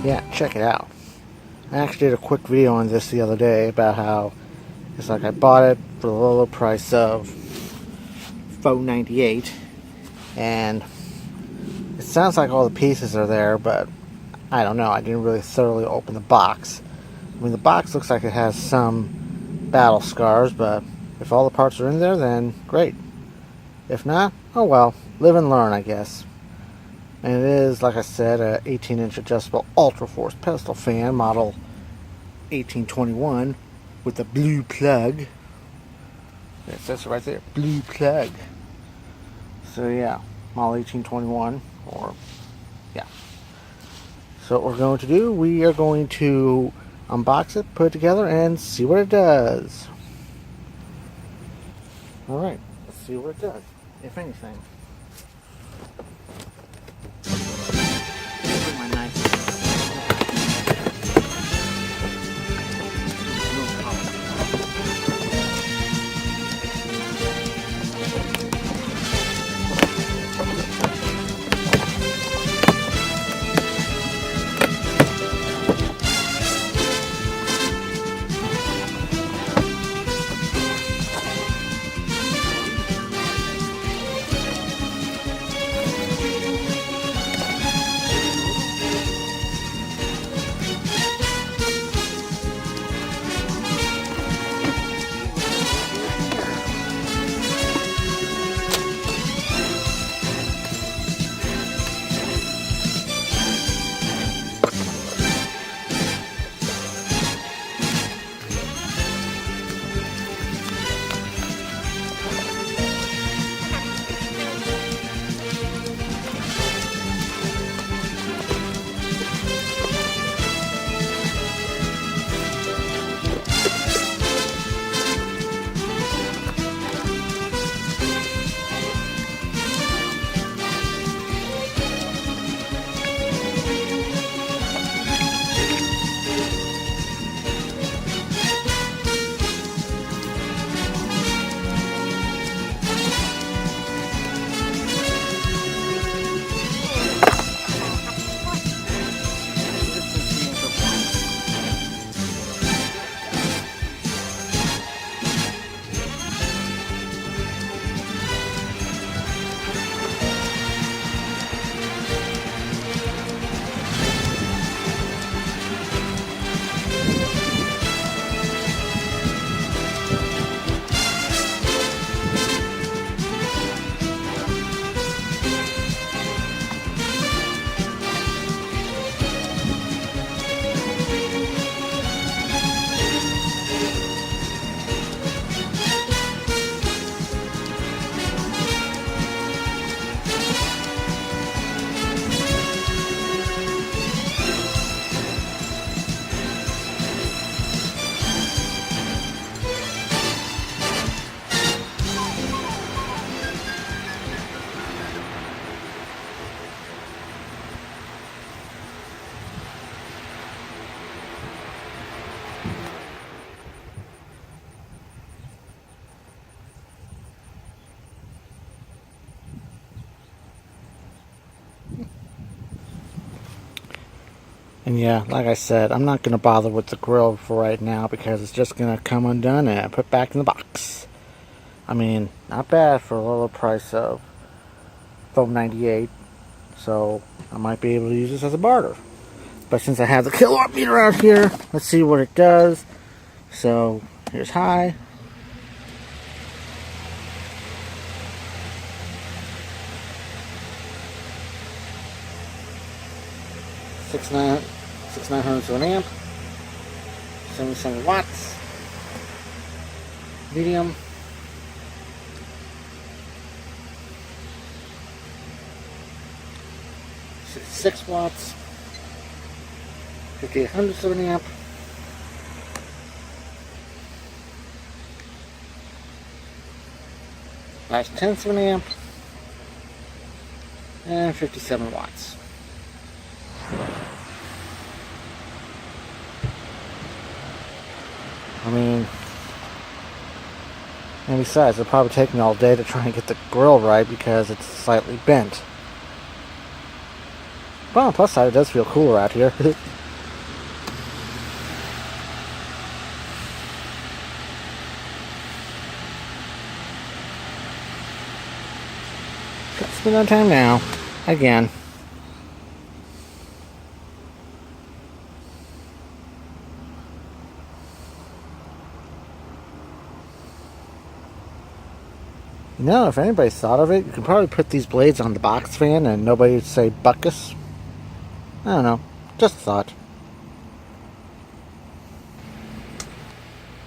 yeah, check it out. I actually did a quick video on this the other day about how it's like I bought it for the low price of $4.98, and it sounds like all the pieces are there, but I don't know. I didn't really thoroughly open the box. I mean, the box looks like it has some battle scars, but if all the parts are in there, then great. If not, oh well, live and learn, I guess. And it is, like I said, a 18-inch adjustable Ultra Force pedestal fan, model 1821, with a blue plug. It says it right there, blue plug. So yeah, model 1821, or yeah. So what we're going to do, we are going to unbox it, put it together, and see what it does. Alright, let's see what it does, if anything. Bring my knife. And yeah, like I said, I'm not going to bother with the grill for right now because it's just going to come undone and put back in the box. I mean, not bad for a lower price of $4.98, so I might be able to use this as a barter. But since I have the kilowatt meter out here, let's see what it does. So here's high. Six nine hundredths of an amp, 77 watts. Medium, 6 watts, 58 hundredths of an amp. Last tenths of an amp, and 57 watts. I mean, and besides, it'll probably take me all day to try and get the grill right because it's slightly bent. But on the plus side, it does feel cooler out here. It's been on time now. Again. You know, if anybody's thought of it, you could probably put these blades on the box fan and nobody would say buckus. I don't know. Just a thought.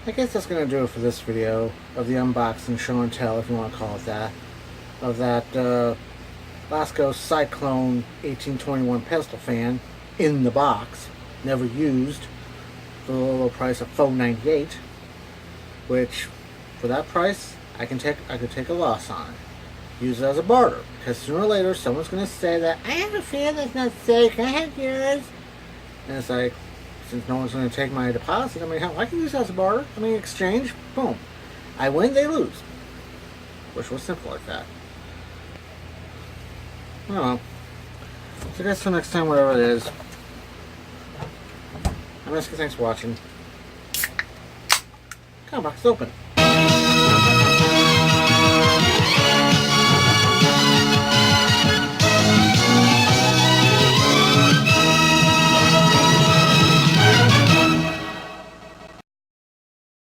I guess that's going to do it for this video of the unboxing, show and tell, if you want to call it that, of that Lasko Cyclone 1821 pedestal fan in the box, never used, for the low price of $4.98, which, for that price, I could take a loss on it. Use it as a barter, because sooner or later someone's going to say that I have a fan that's not safe. Can I have yours? And it's like, since no one's going to take my deposit, I mean, hell, I can use it as a barter. I mean, exchange, boom. I win, they lose. Which was simple like that. Oh well. So I guess till next time, whatever it is. I'm Eskie, thanks for watching. Come on, box open.